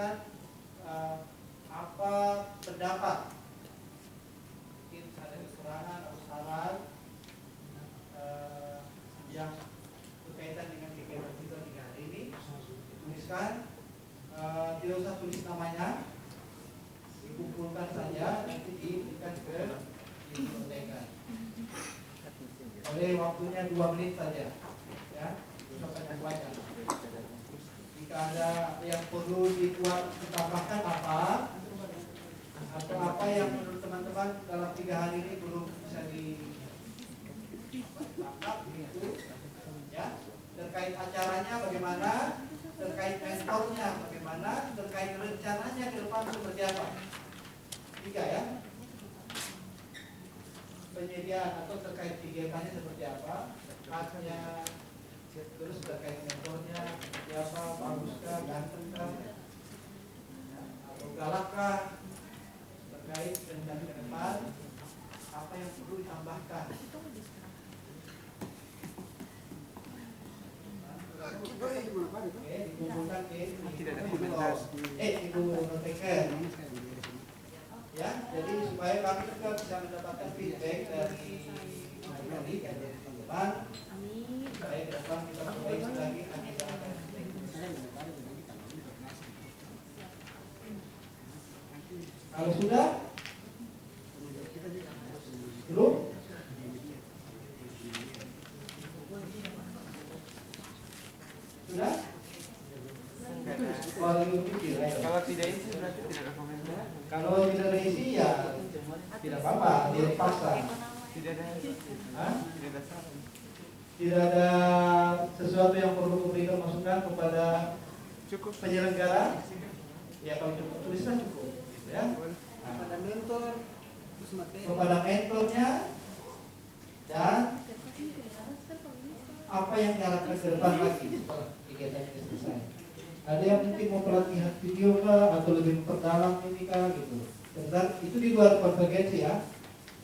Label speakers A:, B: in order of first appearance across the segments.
A: tuliskan apa pendapat, mungkin ada kekurangan atau saran yang berkaitan dengan kegiatan kita 3 hari ini. Tuliskan, tidak usah tulis namanya, dikumpulkan saja, nanti diberikan ke biblioteka. Oleh waktunya 2 menit saja, ya, banyak-banyak. Jika ada yang perlu ditambahkan apa, atau apa yang menurut teman-teman dalam 3 hari ini belum bisa ditangkap, begitu, ya, terkait acaranya bagaimana, terkait mentornya bagaimana, terkait rencananya ke depan seperti apa. 3 ya. Penyediaan atau terkait kegiatannya seperti apa, haknya, terus terkait mentornya seperti apa, baguskah, gantengkah, atau galakkah, terkait rencana ke depan, apa yang perlu ditambahkan. Oke, dikumpulkan Ibu Noteker. Ya, jadi supaya kami juga bisa mendapatkan feedback dari teman-teman, supaya ke depan kita perbaiki lagi agenda. Kalau sudah, belum? Sudah? Kalau tidak isi berarti tidak ada komentar. Kalau tidak ada isi ya tidak apa-apa, tidak paksa. Tidak ada saran. Tidak ada sesuatu yang perlu memberikan masukan kepada penyelenggara. Ya kalau cukup tulislah cukup, ya. Kepada mentor, kepada mentornya, dan apa yang diharapkan ke depan lagi setelah kegiatan ini selesai. Ada yang mungkin mau pelatihan video kah, atau lebih memperdalam ini kah gitu. Dan itu di luar konvergensi ya.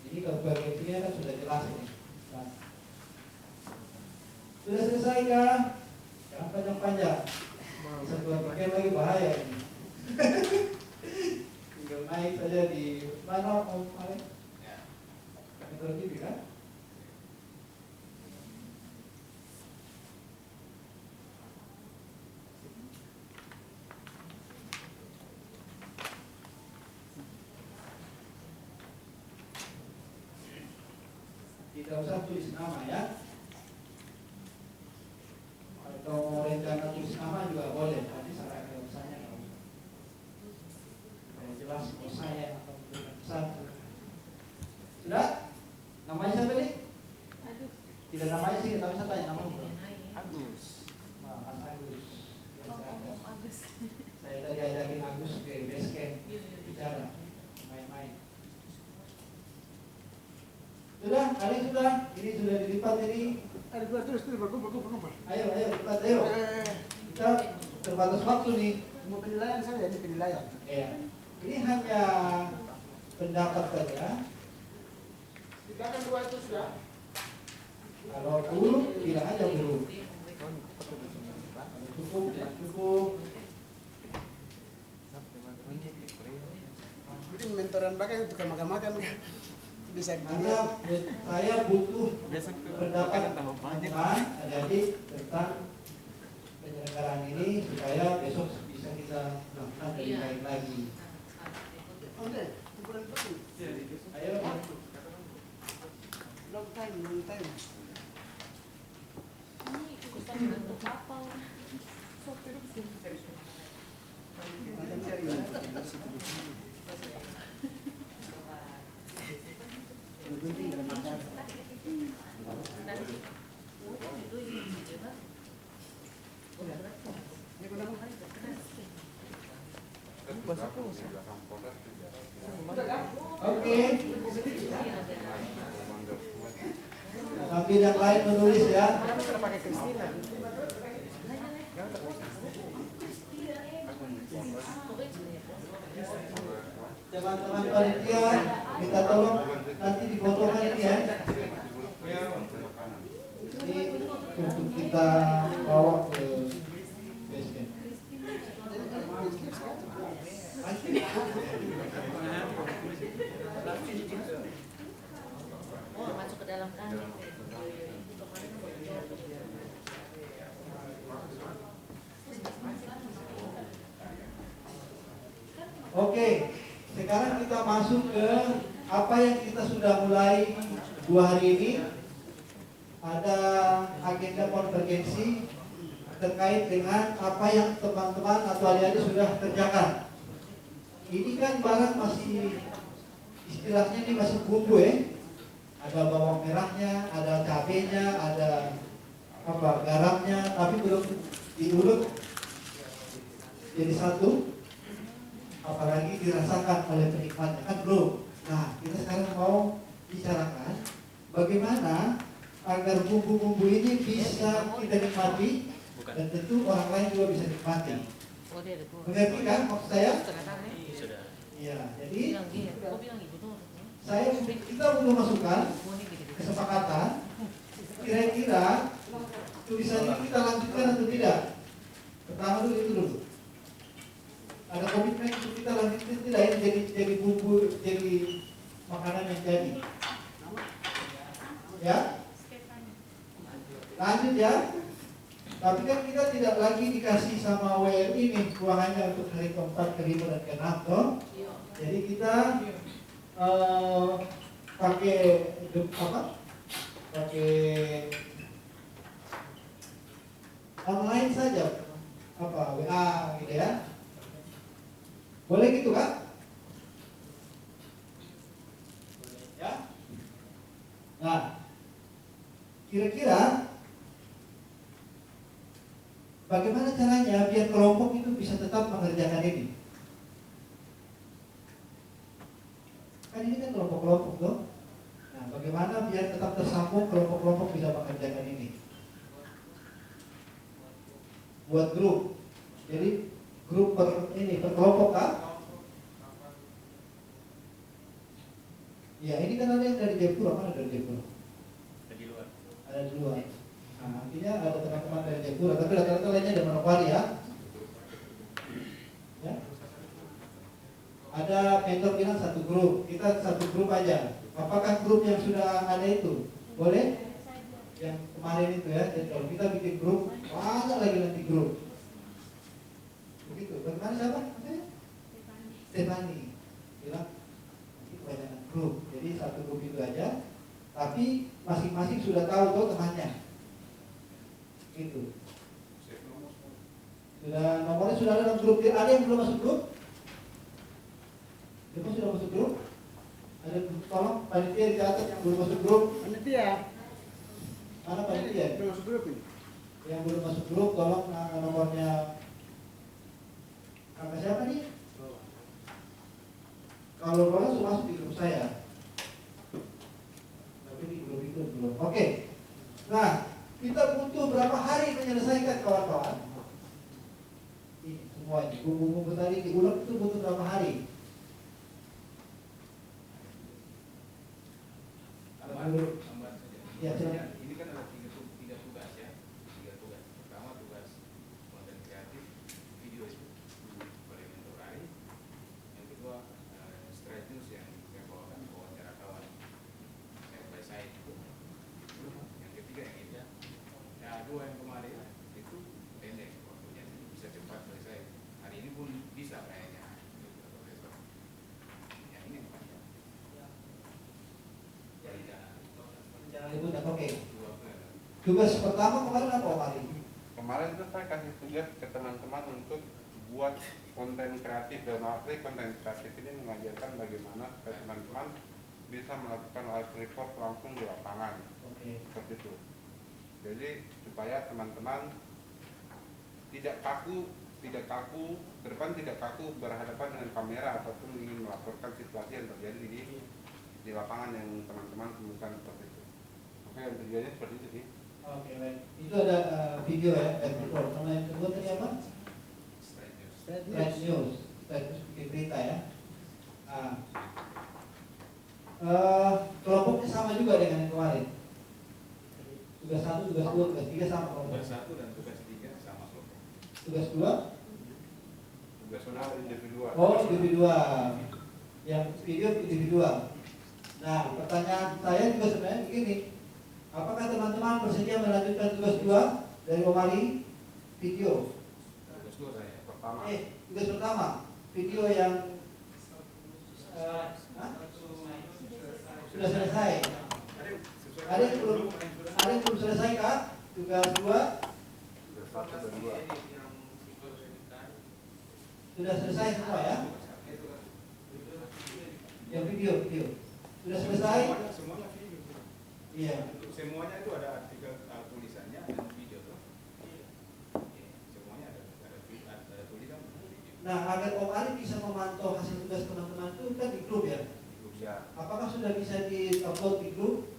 A: Jadi konvergensinya kan sudah jelas ini. Nah, sudah selesai kah? Jangan panjang-panjang. Bisa keluar pakai lagi bahaya ini. Tinggal naik saja di mana mau kemarin? Kantor TV kan? Tidak usah tulis nama ya. Atau rencana tulis nama juga boleh. Tapi saran usahanya kalau jelas saya atau besar. Sudah? Namanya siapa nih? Tidak namanya sih, tapi saya tanya nama. Agus. Mas Agus. Saya tadi ajakin Agus ke base camp bicara, main-main. Sudah, kali sudah. Ini sudah dilipat ini.
B: Terus, bagus.
A: Ayo, lipat ayo. Kita terbatas waktu nih.
B: Mau penilaian saya jadi penilaian.
A: Iya. Ini hanya pendapat saja.
B: Silakan 2 itu sudah.
A: Kalau buruk, tidak aja buruk. Cukup, tidak cukup.
B: Jadi mentoran belakang itu makan-makan bisa
A: Karena saya butuh pendapat teman-teman jadi tentang penyelenggaraan ini supaya besok bisa kita lakukan lebih baik lagi.
B: Oke,
A: Ayo.
B: long time.
C: Ini ikutan bentuk apa?
A: Oke. Sambil yang lain menulis ya. Teman-teman panitia minta tolong nanti dipotongkan ini ya. Ini untuk kita bawa ke base camp. Oke, sekarang kita masuk ke apa yang kita sudah mulai 2 hari ini. Ada agenda konvergensi terkait dengan apa yang teman-teman atau adik-adik sudah kerjakan. Ini kan barang masih, istilahnya ini masih bumbu ya. Ada bawang merahnya, ada cabenya, ada garamnya, tapi belum diulek jadi satu, apalagi dirasakan oleh penikmatnya, kan belum. Nah, kita sekarang mau bicarakan bagaimana agar bumbu-bumbu ini bisa kita nikmati dan tentu orang lain juga bisa nikmati. Mengerti kan maksud saya? Iya, jadi kita perlu masukkan kesepakatan kira-kira tulisan ini kita lanjutkan atau tidak. Pertama dulu itu dulu. Ada komitmen untuk kita lanjutkan tidak ini jadi bumbu, jadi makanan yang jadi. Ya? Lanjut ya. Tapi kan kita tidak lagi dikasih sama WLI nih ruangannya untuk hari keempat, kelima dan keenam toh. Jadi kita pakai online saja, WA gitu ya. Boleh gitu kan? Ya. Nah, kira-kira bagaimana caranya biar kelompok itu bisa tetap mengerjakan ini? Kan ini kan kelompok-kelompok tuh. Nah, bagaimana biar tetap tersambung kelompok-kelompok bisa mengerjakan ini? Buat grup. Jadi grup per kelompok kan? Ya, ini kan ada yang dari Jepura, mana dari Jepura? Ada di luar. Nah, artinya ada teman-teman dari Jepura, tapi rata-rata lainnya ada Manokwari ya. Ya. Ada mentor bilang satu grup, kita satu grup aja. Apakah grup yang sudah ada itu? Boleh? Yang kemarin itu ya, jadi kalau kita bikin grup, banyak lagi nanti grup. Begitu, bagaimana siapa? Stefani bilang, itu banyak grup, jadi satu grup itu aja. Tapi masing-masing sudah tahu tuh temannya. Gitu. Nomornya sudah ada dalam grup. Ada yang belum masuk grup? Siapa sudah masuk grup? Ada, tolong panitia dicatat yang belum masuk grup.
B: Panitia.
A: Mana panitia?
B: Belum masuk grup ini.
A: Yang belum masuk grup, tolong nomornya. Kakak siapa nih? Kalau Rola sudah masuk di grup saya. Tapi di grup itu belum. Oke. Nah, kita butuh berapa hari menyelesaikan kawan-kawan? Ini semua ini bumbu-bumbu tadi diulek itu butuh berapa hari? Ya,
D: ini kan ada tiga tugas ya, tiga tugas. Pertama tugas konten kreatif video itu oleh mentorai. Yang kedua straight news yang saya bawakan wawancara kawan saya itu. Yang ketiga yang ini. Nah, dua yang kemarin itu pendek waktunya, bisa cepat selesai. Hari ini pun bisa kayaknya. Yang ini yang panjang.
A: Jangan itu udah oke. Tugas pertama kemarin apa Pak?
E: Kemarin itu saya kasih tugas ke teman-teman untuk buat konten kreatif, dan arti konten kreatif ini mengajarkan bagaimana supaya teman-teman bisa melakukan live report langsung di lapangan.
A: Oke.
E: Seperti itu. Jadi supaya teman-teman tidak kaku, ke depan tidak kaku berhadapan dengan kamera ataupun ingin melaporkan situasi yang terjadi di lapangan yang teman-teman temukan seperti itu. Oke, yang tujuannya seperti itu sih.
A: Oke, baik. Itu ada video ya, dan report. Sama yang kedua tadi apa?
D: Straight news.
A: Straight news. Straight news bikin berita ya. Nah, kelompoknya sama juga dengan yang kemarin. Tugas 1, tugas 2, tugas 3 sama kelompok.
D: Tugas 1 dan tugas 3 sama kelompok.
A: Tugas 2?
E: Tugas soal individual.
A: Oh, individual. Yang video individual. Nah, pertanyaan saya juga sebenarnya begini. Apakah teman-teman bersedia melanjutkan tugas 2 dari Omari video?
D: Tugas 2 saya.
E: Pertama.
A: Tugas pertama, video yang Hah? Sudah selesai. Ada yang belum selesai kah? Tugas 2 sudah selesai semua ya? Yang video sudah selesai?
D: Semuanya video.
A: Iya.
D: Semuanya itu ada artikel tulisannya dan video tuh. Semuanya ada tulisan video.
A: Nah, agar Om Ali bisa memantau hasil tugas teman-teman itu kan di grup ya?
E: Ya.
A: Apakah sudah bisa di-upload di grup?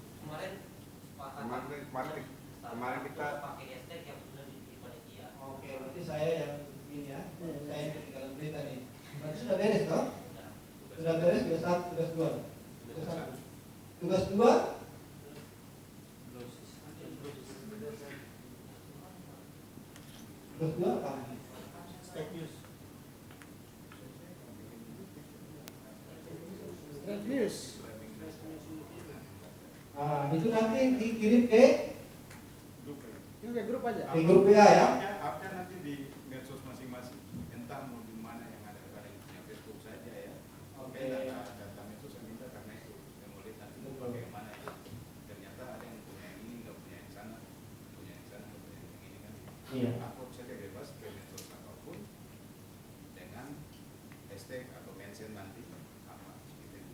E: Kemarin kita
F: pakai hashtag yang sudah di panitia.
A: Oke, berarti saya yang ini ya, saya yang ketinggalan berita nih. Berarti sudah beres toh? Sudah beres tugas 1, tugas 2. Tugas 2 tugas 2 apa?
B: Straight news.
A: Ah, itu nanti dikirim ke
B: Ini ke grup aja.
A: grup WA ya.
D: Upnya nanti di medsos masing-masing. Entah mau di mana yang ada pada yang Facebook saja ya. Oke. Data medsos yang minta karena itu yang mau lihat nanti mau pakai yang mana ya. Ternyata ada yang punya yang ini nggak punya yang sana, punya yang sana nggak punya yang ini kan.
A: Iya.
D: Upload saja bebas ke medsos apapun dengan hashtag atau mention nanti apa gitu.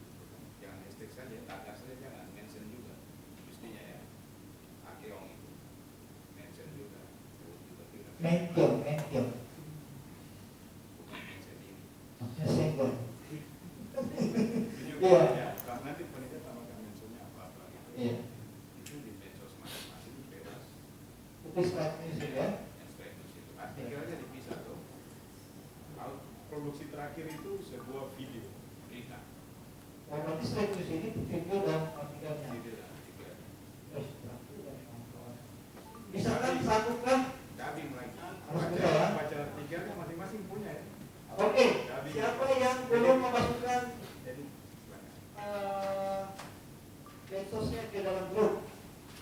D: Jangan hashtag saja, tagar saja jangan mention juga. Mestinya ya. Akhirong itu mention juga.
A: Mention.
D: Bukan mention ini.
A: Maksudnya senggol.
D: Ini
A: Iya.
D: ya, nanti panitia tambahkan mentionnya apa-apa gitu.
A: Iya.
D: Itu di medsos masing-masing bebas.
A: Itu straight news ya.
D: Yang straight news itu artikelnya dipisah tuh. Kalau produksi terakhir itu sebuah video berita.
A: Oh, berarti straight news ini video dan artikelnya.
D: Video dan artikel.
A: Misalkan satukan.
D: Dubbing lagi.
A: Harus buka ya.
D: Baca artikelnya masing-masing punya ya.
A: Oke.
D: Dubbing.
A: Siapa yang belum memasukkan
D: Jadi silakan.
A: medsosnya ke dalam grup?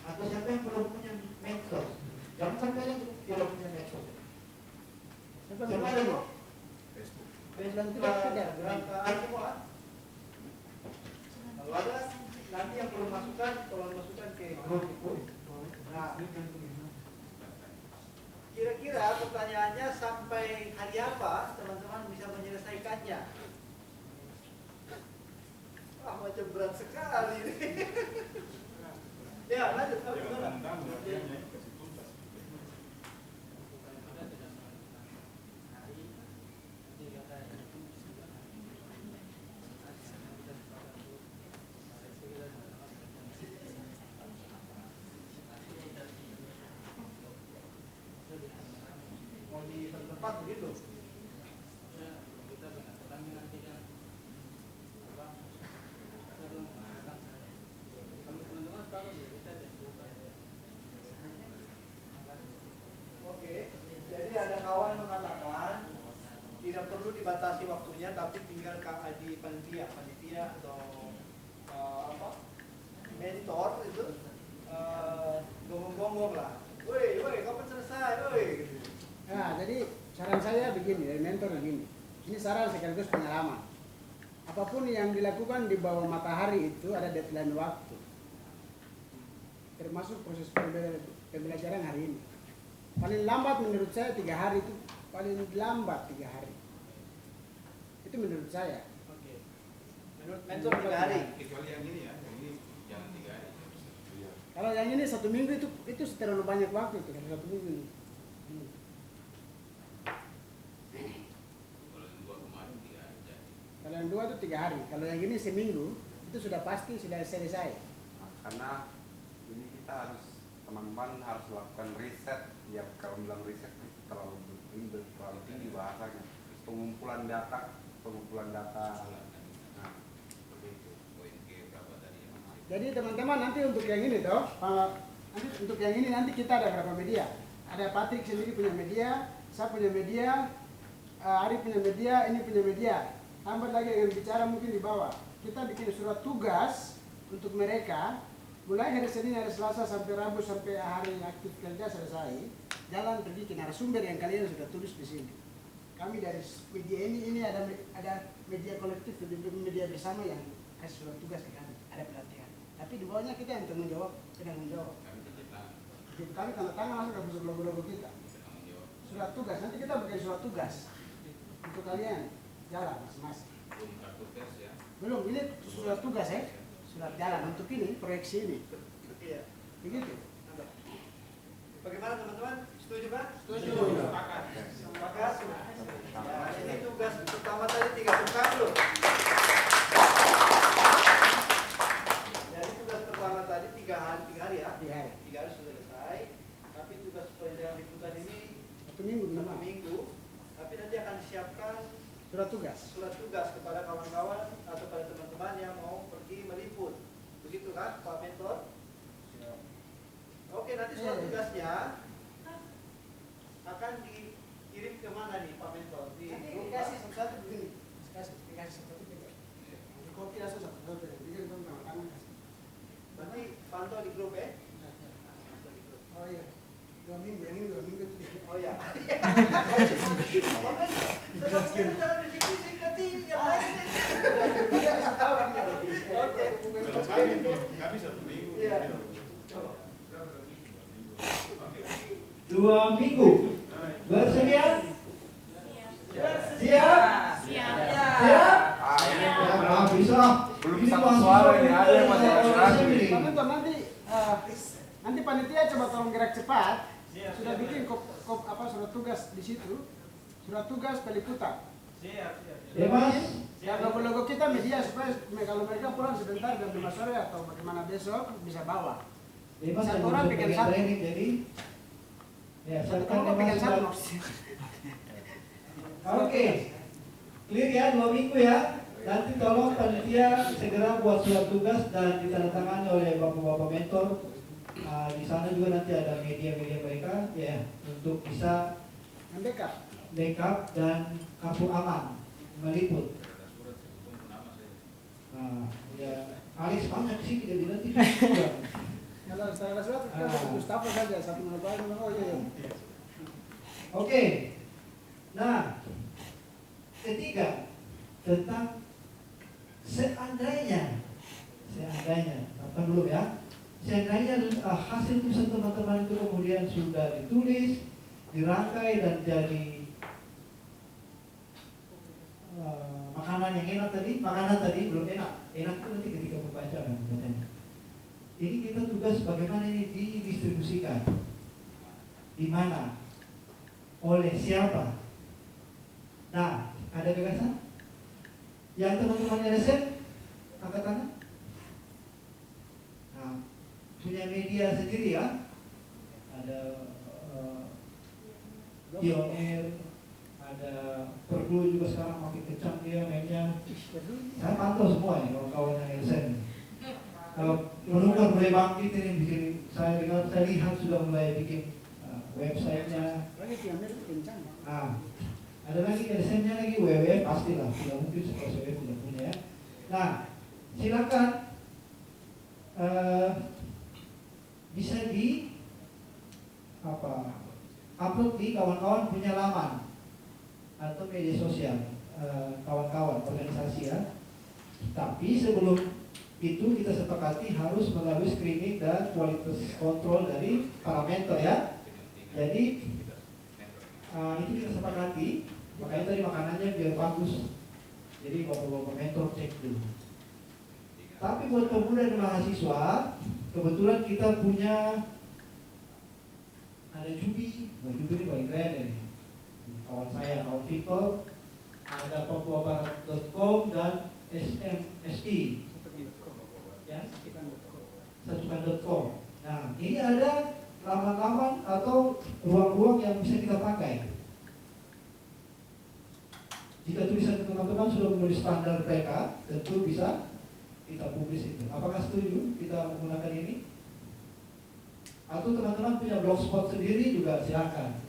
A: Atau siapa yang belum punya medsos? Jangan sampai yang tidak punya medsos.
B: Siapa
A: Siapa ada
B: yang
A: kok?
D: Facebook.
B: Bilang tidak.
A: Kalau ada nanti yang belum masukkan, tolong masukkan ke grup itu. Nah, kira-kira pertanyaannya sampai hari apa teman-teman bisa menyelesaikannya? Wah, macam berat sekali ini. Ya, lanjut.
D: Jangan tentang artikelnya kasih tuntas.
A: Mau di tempat begitu? Oke, jadi ada kawan mengatakan tidak perlu dibatasi waktunya, tapi tinggal di panitia atau mentor itu gonggong-gonggong lah. Woi, kapan selesai? Woi. Gitu.
B: Nah, jadi saran saya begini, dari mentor begini. Ini saran sekaligus pengalaman. Apapun yang dilakukan di bawah matahari itu ada deadline waktu. Termasuk proses pembelajaran hari ini. Paling lambat menurut saya 3 hari itu paling lambat 3 hari. Itu menurut saya.
A: Oke. Menurut mentor 3 hari.
D: Kecuali yang ini ya, yang ini jangan 3 hari.
B: Kalau yang ini 1 minggu itu terlalu banyak waktu itu kalau 1 minggu ini.
D: Kalau yang 2 kemarin 3 hari jadi.
B: Kalau yang 2 itu 3 hari. Kalau yang ini seminggu itu sudah pasti sudah selesai.
E: Nah, karena ini kita harus teman-teman harus lakukan riset. Ya kalau bilang riset itu terlalu tinggi bahasanya. Pengumpulan data. Nah,
D: Seperti itu. Poin G berapa tadi yang masih?
B: Jadi teman-teman nanti untuk yang ini toh, nanti untuk yang ini nanti kita ada berapa media? Ada Patrick sendiri punya media, saya punya media, Ari punya media, ini punya media. Tambah lagi yang bicara mungkin di bawah. Kita bikin surat tugas untuk mereka. Mulai hari Senin, hari Selasa sampai Rabu sampai hari aktif kerja selesai, jalan pergi ke narasumber yang kalian sudah tulis di sini. Kami dari media ini ada media kolektif, media bersama yang kasih surat tugas ke kami, ada pelatihan. Tapi di bawahnya kita yang tanggung jawab, Begitu kami tanda tangan langsung ke pusat logo-logo kita. Surat tugas, nanti kita bikin surat tugas untuk kalian jalan masing-masing.
D: Belum kartu tes ya.
B: Belum, ini surat tugas ya, surat jalan untuk ini, proyeksi ini.
A: Iya.
B: Begitu.
A: Bagaimana teman-teman? Setuju kan?
B: Setuju.
A: Sepakat? Ya, ini tugas pertama tadi 3 tukang loh. Jadi tugas pertama tadi 3 hari ya.
B: 3 hari.
A: 3 hari sudah selesai. Tapi tugas penelitian liputan ini
B: 1 minggu,
A: 1
B: memang.
A: minggu. Tapi nanti akan disiapkan
B: Surat tugas.
A: surat tugas kepada kawan-kawan atau pada teman-teman yang mau pergi meliput. Begitu kan, Pak Mentor? Oke, nanti surat tugasnya akan dikirim ke mana nih, Pak Mentor? Di
B: Nanti
A: grup,
B: dikasih
A: Pak?
B: satu-satu begini. Dikasih satu-satu juga. Di kopi langsung satu-satu. Bikin tangan kasih.
A: Nanti pantau di grup ya?
B: Oh iya. 2 minggu, yang ini 2 minggu itu.
A: Oh ya. Jangan diskusi nanti yang lain. Oke.
E: Kami 1 minggu.
A: Iya. 2 minggu. Bersedia? Siap?
C: Siap.
A: Siap? Ah, bisa.
E: Belum
A: Ini
E: satu
A: mahasiswa
E: suara ini,
A: kita
E: ada yang masih
A: yang
E: ragu-ragu
A: ini.
E: nih.
B: Pak Mentor, nanti panitia coba tolong gerak cepat. Sudah bikin surat tugas di situ. Surat tugas peliputan.
A: Ya, Mas.
B: Dan logo-logo kita media supaya kalau mereka pulang sebentar jam 5 sore atau bagaimana besok bisa bawa.
A: Mas
B: Satu
A: ada
B: orang
A: unsur
B: pegang
A: bagian
B: satu.
A: training, jadi ya
B: Satu
A: silakan
B: kelompok
A: ya,
B: pegang
A: Mas.
B: satu.
A: Oke. Clear ya 2 minggu ya. Nanti tolong panitia segera buat surat tugas dan ditandatangani oleh bapak-bapak mentor. Di sana juga nanti ada media-media mereka ya untuk bisa
B: Backup.
A: backup dan kartu aman meliput.
D: Ada surat sebelum nama saya.
A: Nah, ya Alex banyak sih tidak nanti.
B: Kalau setelah surat kita Mustafa saja satu menolak. Oh iya.
A: Oke. Nah, ketiga tentang seandainya, apa dulu ya? Seandainya hasil tulisan teman-teman itu kemudian sudah ditulis, dirangkai dan jadi makanan yang enak tadi, makanan tadi belum enak itu nanti ketika membaca kan katanya. Ini kita tugas bagaimana ini didistribusikan, di mana, oleh siapa. Nah, ada gagasan? Yang teman-teman LSM angkat tangan. Nah, punya media sendiri ya. Ada Pioneer, ada Perlu juga sekarang makin kencang dia mainnya. Saya pantau semua ya kawan-kawan yang LSM. Menunggu mulai bangkit ini bikin, saya lihat sudah mulai bikin websitenya.
B: Lagi Pioneer itu kencang.
A: Nah, ada lagi LSM-nya lagi WW pastilah, tidak mungkin sekolah WW tidak punya ya. Nah, silakan bisa di upload di kawan-kawan punya laman atau media sosial kawan-kawan organisasi ya. Tapi sebelum itu kita sepakati harus melalui screening dan kualitas kontrol dari para mentor ya. Jadi itu kita sepakati, makanya tadi makanannya biar bagus. Jadi bapak-bapak mentor cek dulu. Tapi buat pemuda dan mahasiswa, kebetulan kita punya ada Jubi ini paling keren ya. Kawan saya, kawan Victor, ada papuabarat.com dan SMSI. Ya, satukan.com. Nah, ini ada laman-laman atau ruang-ruang yang bisa kita pakai. Jika tulisan teman-teman sudah menulis standar mereka, tentu bisa kita publis itu. Apakah setuju kita menggunakan ini? Atau teman-teman punya blogspot sendiri juga silakan.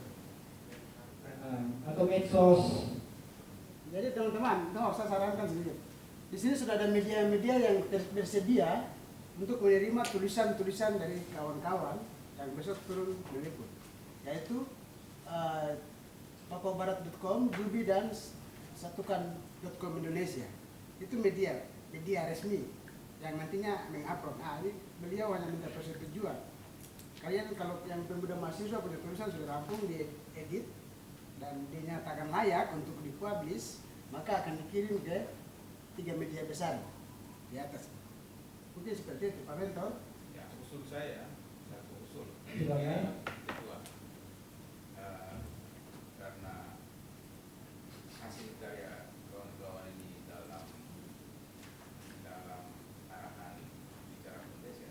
A: Atau medsos.
B: Jadi teman-teman, saya sarankan sedikit. Di sini sudah ada media-media yang bersedia untuk menerima tulisan-tulisan dari kawan-kawan yang besok turun meliput, yaitu papabarat.com, Jubi dan satukan .com Indonesia. Itu media resmi yang nantinya mengupload. Nah, ini beliau hanya minta persetujuan. Kalian kalau yang pemuda mahasiswa punya tulisan sudah rampung, diedit dan dinyatakan layak untuk dipublish, maka akan dikirim ke 3 media besar di atas. Mungkin seperti itu, Pak Mentor.
D: Ya, usul saya, satu usul.
A: Silakan.
D: Kedua, karena hasil karya kawan-kawan ini dalam arahan bicara Indonesia,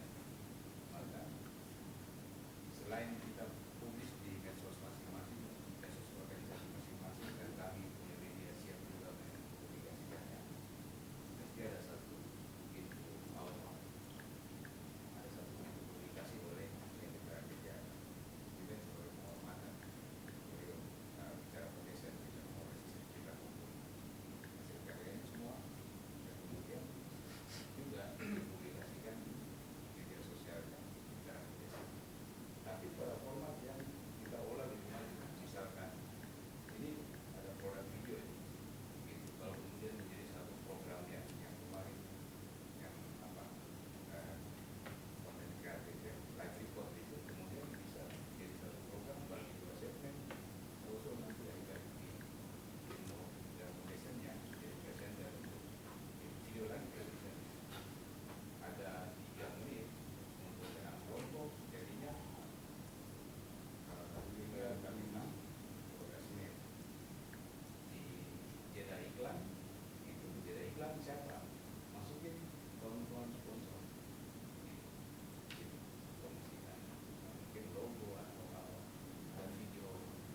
D: maka selain kita publis di medsos masing-masing, medsos organisasi masing-masing, dan kami punya media siap juga mempublikasikannya, mesti ada satu pintu awal, ada satu pintu publikasi oleh yang kita kerja juga sebagai penghormatan beliau bicara Indonesia bisa mengoreksi kita kumpul hasil karyanya semua, dan kemudian juga dipublikasikan di media sosial yang bicara Indonesia. Tapi pada format yang kita olah lebih maju, misalkan ini ada produk video ini, gitu. Kalau kemudian menjadi satu program yang kemarin yang konten kreatif ya, live report itu kemudian bisa jadi satu program bagi 2 segmen, terus nanti ada di dan presentnya jadi presenter untuk video lagi bisa ada 3 menit untuk dengan kelompok, jadinya juga kami 12 menit di jeda iklan. Itu jeda iklan siapa? Masukin kawan-kawan sponsor gitu, promosikan mungkin logo atau apa, ada video,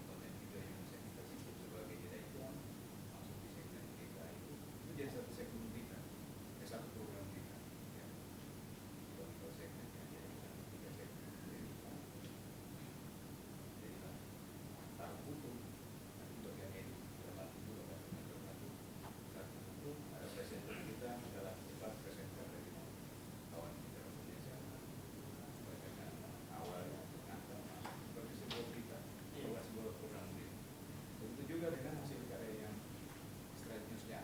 D: konten video yang bisa kita sebut sebagai jeda iklan, masuk di segmen kita itu jadi satu segmen kita, satu program kita ya. Contoh segmennya jadi 3 segmen, jadi taruh buku nanti bagian edit dalam itu ada satu buku, ada presenter kita adalah cepat presenter dari kawan kita Indonesia, bacakan awalnya tentang seperti sebuah berita, bukan sebuah program berita. Begitu juga dengan hasil karya yang straight newsnya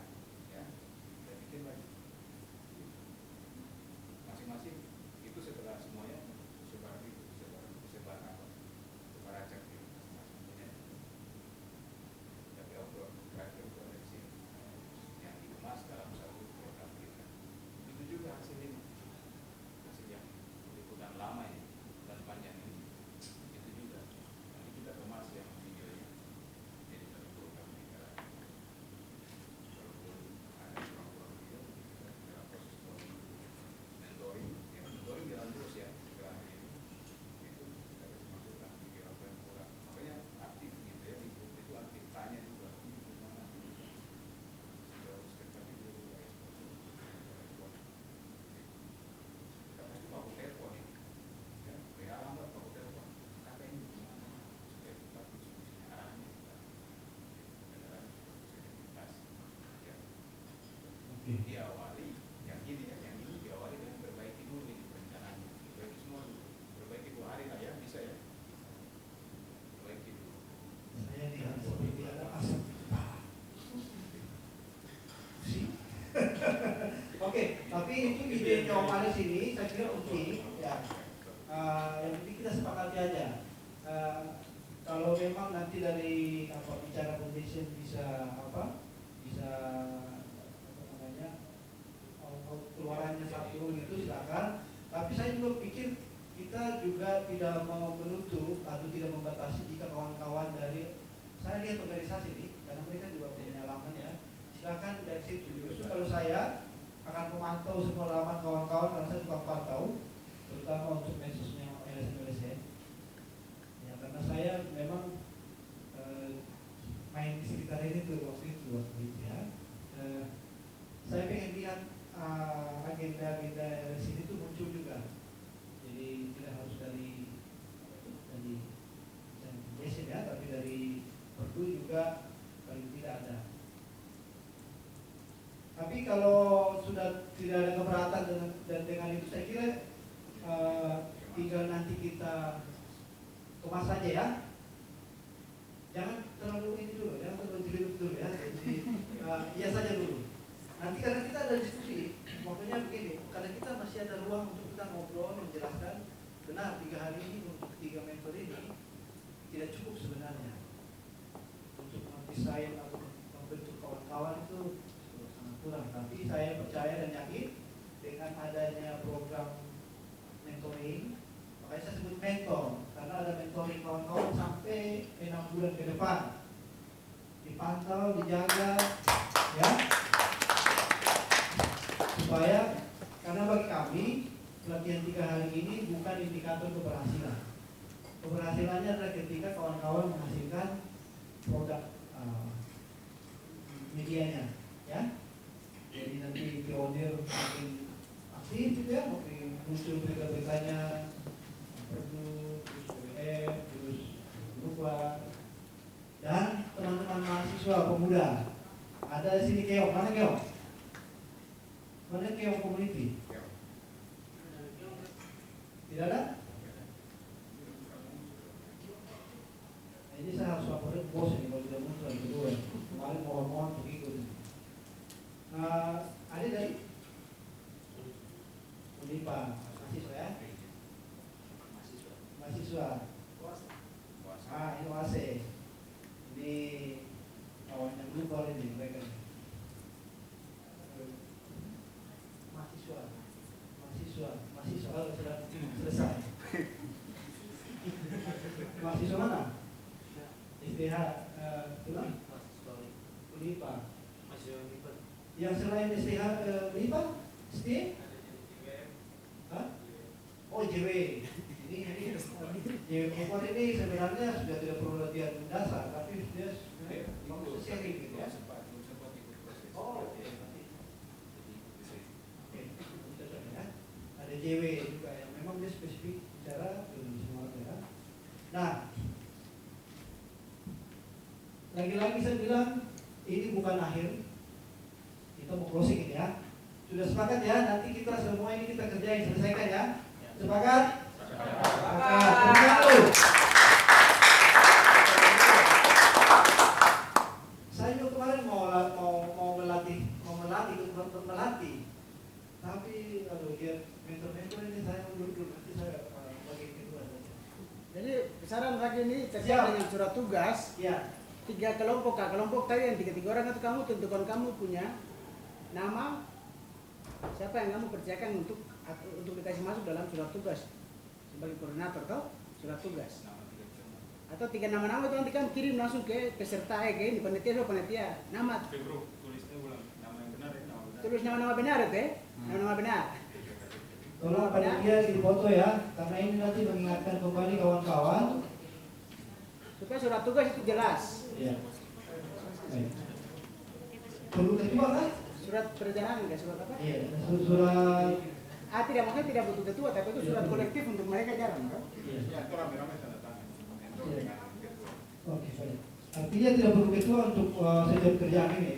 D: ya, kita bikin lagi masing-masing itu setelah semuanya sebar itu sebar apa, sebar acak gitu masing-masing punya. Tapi upload terakhir itu ada di sini yang dikemas dalam satu program kita. Itu juga hasil ini, hasil yang liputan lama ini dan panjang ini, itu juga nanti kita kemas yang videonya jadi satu program kita. Walaupun ada program video kita dalam proses mentoring, ya mentoring jalan terus ya setelah ini itu kita harus masukkan video apa yang kurang, makanya aktif gitu ya, itu aktif tanya juga ini gimana sudah tapi belum respon kita pasti mau telepon ini ya, WA lambat mau telepon kata ini gimana supaya kita diskusinya arahnya kita beneran sensitivitas ya. Diawali yang ini ya, yang ini diawali dengan perbaiki dulu ini perencanaan, perbaiki semua dulu, perbaiki 2 hari lah ya, bisa ya, perbaiki dulu.
A: Saya tidak ada asap. Oke, tapi itu ide Om Aris ini saya kira penting ya. Yang penting kita sepakati aja. Kalau memang nanti dari bicara foundation bisa bisa keluarannya satu itu silakan. Tapi saya juga pikir kita juga tidak mau menutup atau tidak membatasi jika kawan-kawan dari saya lihat organisasi ini karena mereka juga punya laman ya. Silakan dari situ. Justru kalau saya akan memantau semua laman kawan-kawan karena saya juga pantau, terutama untuk medsosnya LSM. Ya karena saya memang main di sekitar ini tuh waktu itu ya. Saya pengen lihat agenda-agenda sini tuh muncul juga. Jadi tidak harus dari Jason ya, tapi dari Pertu juga paling tidak ada. Tapi kalau sudah tidak ada keberatan dengan itu, saya kira tinggal nanti kita kemas saja ya. Jangan terlalu ini dulu, jangan terlalu jelimet dulu ya. Jadi iya saja dulu. masih ada ruang untuk kita ngobrol, menjelaskan benar 3 hari ini untuk 3 mentor ini tidak cukup sebenarnya untuk mendesain atau membentuk kawan-kawan itu sangat kurang. Tapi saya percaya dan yakin dengan adanya program mentoring, makanya saya sebut mentor karena ada mentoring kawan-kawan sampai 6 bulan ke depan, dipantau, dijaga, ya, supaya karena bagi kami pelatihan 3 hari ini bukan indikator keberhasilan. Keberhasilannya adalah ketika kawan-kawan menghasilkan produk medianya, ya. Jadi nanti pionir makin aktif gitu ya, makin muncul berita-beritanya, perlu, terus BBM, terus berubah. Dan teman-teman mahasiswa pemuda, ada di sini Keong, mana Keong? Mana Keong Community? Tidak ada? Nah, ini saya harus laporin bos ini kalau tidak muncul yang kedua. Kemarin mohon-mohon untuk ikut. Ada dari Unipa, mahasiswa ya? Mahasiswa. Ini WASE. Ini kawan yang global ini mereka. Mahasiswa sudah selesai. Mahasiswa mana? SDH, Unipa. Yang selain SDH Unipa, SDH? Oh JW. Ini JW ini sebenarnya sudah tidak perlu latihan dasar, tapi dia bagus sharing gitu ya. Oh, ada JW juga yang memang dia spesifik bicara semua ya. Nah, lagi-lagi saya bilang ini bukan akhir. Kita mau closing ini ya. Sudah sepakat ya? Nanti kita semua ini kita kerjain, selesaikan ya. Sepakat? Sepakat. Saya juga kemarin mau melatih. Tapi aduh dia mentor ini saya mundur nanti saya bagi kedua saja.
B: Jadi saran lagi ini terkait dengan surat tugas.
A: Ya.
B: 3 kelompok, kelompok tadi yang 3 orang itu kamu tentukan kamu punya nama siapa yang kamu percayakan untuk dikasih masuk dalam surat tugas sebagai koordinator atau surat tugas. Atau 3 nama-nama itu nanti kan kirim langsung ke peserta ke ini panitia nama.
D: Tulisnya ulang nama yang benar ya, nama benar.
B: Tulis nama-nama benar itu nama-nama benar.
A: Tolong panitia di foto ya, karena ini nanti mengingatkan kembali kawan-kawan
B: supaya surat tugas itu jelas.
A: Ya. Perlu ketua kan?
B: Surat perjalanan enggak surat apa?
A: Iya, surat.
B: Tidak maksudnya tidak butuh ketua, tapi itu surat kolektif untuk mereka jarang kan?
A: Iya.
D: Ya, itu rame-rame tanda tangan. Mentor dengan ketua.
A: Oke, baik. Artinya tidak perlu ketua untuk setiap kerjaan ini,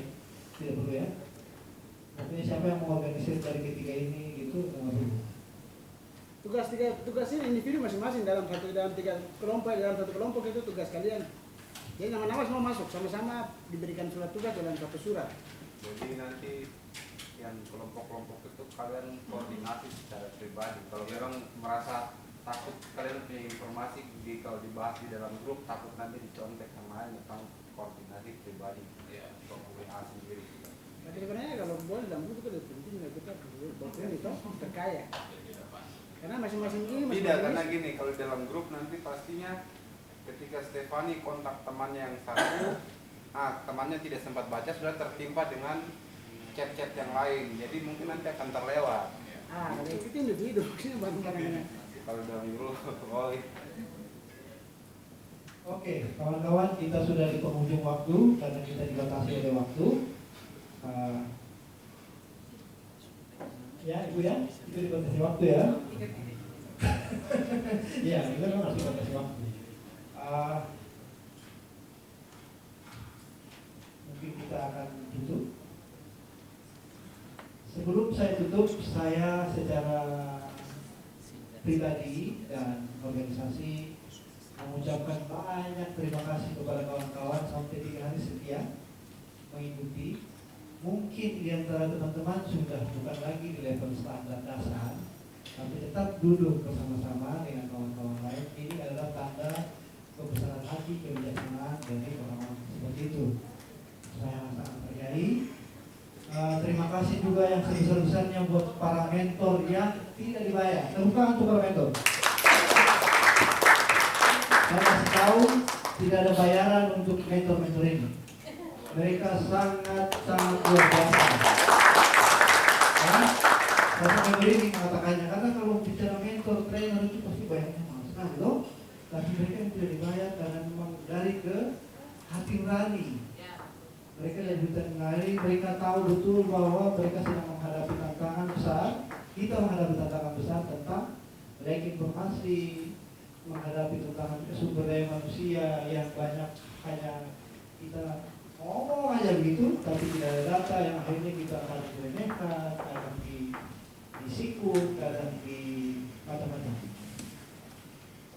A: tidak perlu ya. Artinya siapa yang mengorganisir dari ketiga ini gitu, nggak perlu.
B: Tugas ini individu masing-masing dalam 3 kelompok, dalam 1 kelompok itu tugas kalian. Jadi nama-nama semua masuk, sama-sama diberikan surat tugas dalam 1 surat.
E: Jadi nanti yang kelompok-kelompok itu kalian koordinasi secara pribadi. Kalau memang merasa takut kalian punya informasi kalau dibahas di dalam grup takut nanti dicontek yang lain, atau koordinasi pribadi ya, untuk WA sendiri.
B: Tapi sebenarnya kalau boleh dalam grup itu lebih penting kita buatnya itu terkaya. Karena masing-masing ini
E: Tidak, karena gini, kalau dalam grup nanti pastinya ketika Stefani kontak temannya yang satu, temannya tidak sempat baca sudah tertimpa dengan chat-chat yang lain, jadi mungkin nanti akan terlewat.
B: Kalau itu individu, maksudnya barang-barangnya.
E: Kalau dalam grup,
A: Oke, kawan-kawan, kita sudah di penghujung waktu karena kita dibatasi oleh waktu. Ya, Ibu ya, itu dibatasi waktu ya. Iya, itu memang harus dibatasi waktu. Mungkin kita akan tutup. Sebelum saya tutup, saya secara pribadi dan organisasi mengucapkan banyak terima kasih kepada kawan-kawan sampai 3 hari setia mengikuti. Mungkin di antara teman-teman sudah bukan lagi di level standar dasar, tapi tetap duduk bersama-sama dengan kawan-kawan lain. Ini adalah tanda kebesaran hati, kebijaksanaan dari orang-orang seperti itu. Saya sangat terjadi. Terima kasih juga yang sebesar-besarnya buat para mentor yang tidak dibayar. Tepuk tangan untuk para mentor. Saya kasih tahu tidak ada bayaran untuk mentor-mentor ini. Mereka sangat luar biasa. Saya sampai merinding mengatakannya, karena kalau bicara mentor, trainer itu pasti bayarnya mahal sekali loh. Tapi mereka yang tidak dibayar karena memang dari ke hati nurani. Mereka dari hutan nurani, mereka tahu betul bahwa mereka sedang menghadapi tantangan besar. Kita menghadapi tantangan besar tentang melek informasi, menghadapi tantangan sumber daya manusia yang banyak hanya kita ngomong aja begitu, tapi tidak ada data yang akhirnya kita akan diremehkan, akan disikut, akan di macam-macam.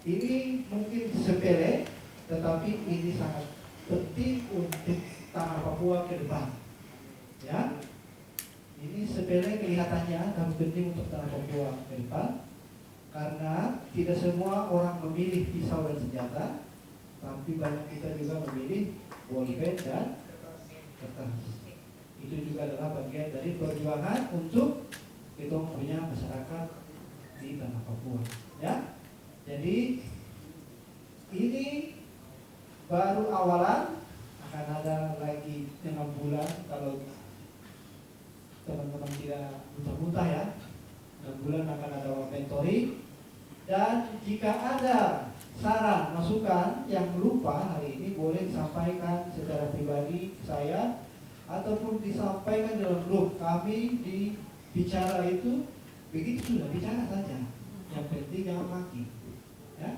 A: Ini mungkin sepele, tetapi ini sangat penting untuk tanah Papua ke depan. Ya, ini sepele kelihatannya, tapi penting untuk tanah Papua ke depan, karena tidak semua orang memilih pisau dan senjata, tapi banyak kita juga memilih bolpen dan kertas. Itu juga adalah bagian dari perjuangan untuk kita punya masyarakat di tanah Papua. Ya, jadi ini baru awalan, akan ada lagi 6 bulan kalau teman-teman tidak muntah-muntah ya. 6 bulan akan ada mentoring, dan jika ada saran, masukan yang lupa hari ini boleh disampaikan secara pribadi ke saya ataupun disampaikan dalam grup kami di bicara itu. Begitu sudah, bicara saja, yang penting jangan maki ya.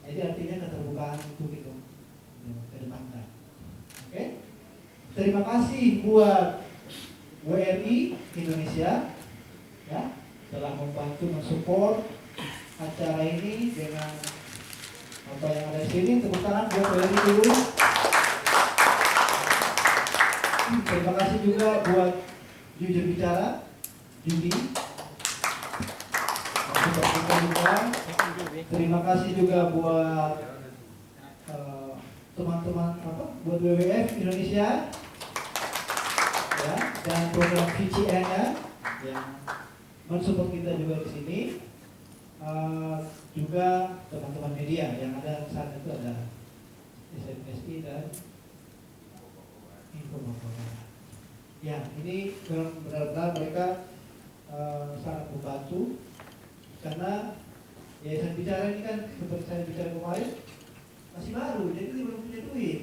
A: Jadi artinya keterbukaan untuk itu ke depan. Oke? Terima kasih buat WRI Indonesia ya, telah membantu mensupport acara ini dengan apa yang ada di sini. Tepuk tangan buat WRI dulu. Terima kasih juga buat jujur bicara Judi. Terima kasih juga buat teman-teman buat WWF Indonesia ya, dan program VCN ya, yang mensupport kita juga di sini. Juga teman-teman media yang ada saat itu ada SMSI dan Info Papua. Ya, ini benar-benar mereka sangat membantu, karena yayasan bicara ini kan seperti saya bicara kemarin masih baru, jadi belum punya duit.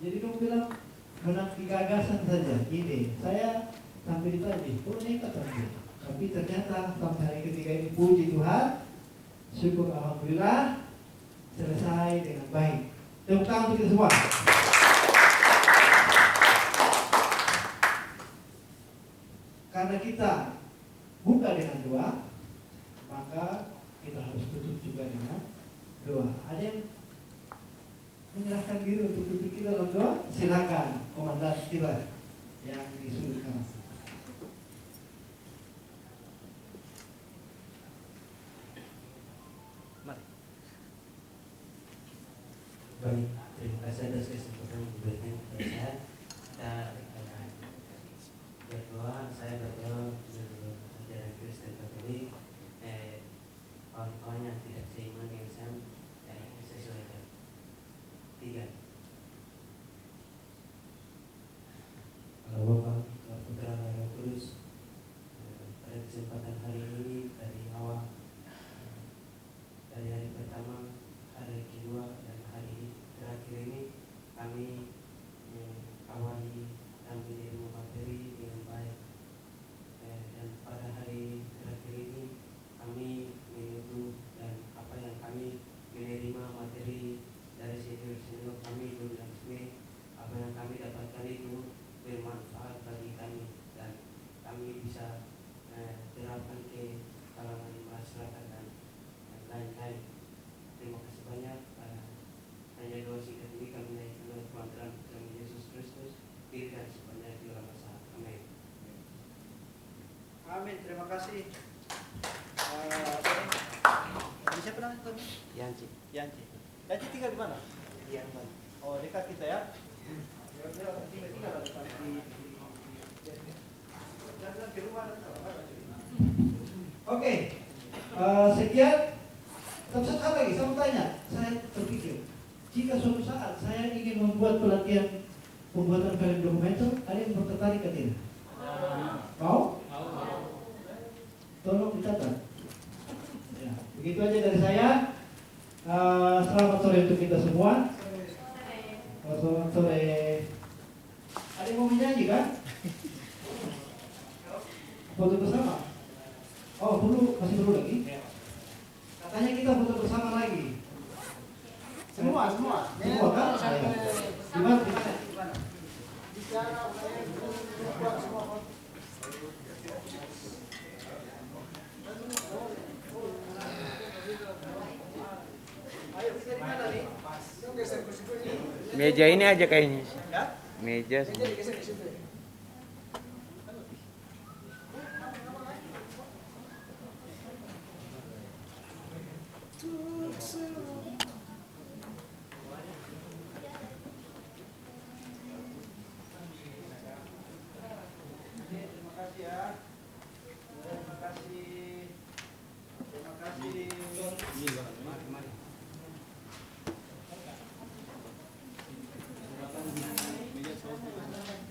A: Jadi kamu bilang menang di gagasan saja, ide. Saya sampai ditanya, oh nekat sampai. Tapi ternyata sampai hari ketiga ini puji Tuhan, syukur alhamdulillah selesai dengan baik. Tepuk tangan untuk kita semua. Karena kita buka dengan doa, maka kita harus tutup juga dengan doa. Ada yang menyerahkan diri untuk tutup kita dalam doa? Silakan, komandan kita yang disuruhkan.
F: Baik, terima kasih atas kesempatan yang diberikan kepada saya. Kita berdoa, saya berdoa menurut ajaran Kristen Katolik, kawan-kawan yang tidak seiman dengan saya sesuaikan. 3. Kalau Bapa, Putra, dan Roh Kudus, pada kesempatan hari ini dari awal, dari hari pertama, hari kedua, dan hari terakhir ini kami awali ambil ilmu materi dengan baik, dan pada hari terakhir ini kami menunggu dan apa yang kami menerima materi dari senior kami itu dan resmi, apa yang kami dapatkan itu bermanfaat bagi kami dan kami bisa terapkan ke kalangan masyarakat dan lain-lain. Terima kasih banyak. Hanya doa singkat ini kami naikkan oleh Tuhan Yesus Kristus, dirikan sebanyak di dalam masa. Amin.
A: Amin. Terima kasih.
F: Yanci.
A: Yanci. Yanci tinggal di mana?
F: Di Ambon.
A: Oh, dekat kita ya. Ya udah, tinggal dekat di rumah. Oke. Sekian. Tapi satu lagi, saya mau tanya. Saya terpikir, jika suatu saat saya ingin membuat pelatihan pembuatan film dokumenter, ada yang tertarik ke tidak? Mau? Tolong dicatat. Ya, begitu aja dari saya. Selamat sore untuk kita semua. Selamat sore. Ada yang mau menyanyi kan? Foto bersama. Oh, masih perlu lagi? Katanya kita foto bersama lagi.
B: Semua.
A: Semua kan? Ya. Gimana?
B: Bicara, buat semua.
A: Ayo, bisa di mana nih?
F: Meja ini aja kayaknya.
A: Ya?
F: Meja semua.
B: Geser ke situ.
A: Terima kasih ya. Terima kasih. Terima kasih.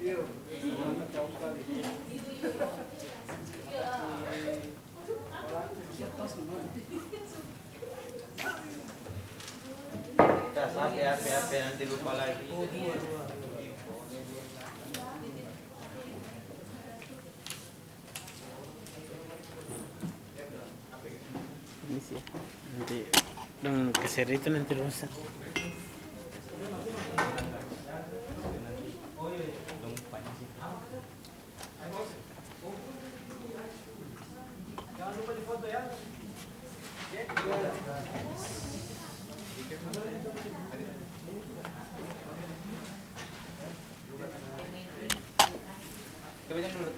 A: Iya, semangat jauh sekali.
F: Sampai apa nanti lupa lagi. Ini sih nanti dengan keser itu nanti rusak.
A: Jangan lupa difoto ya.
D: Coba jangan dulu.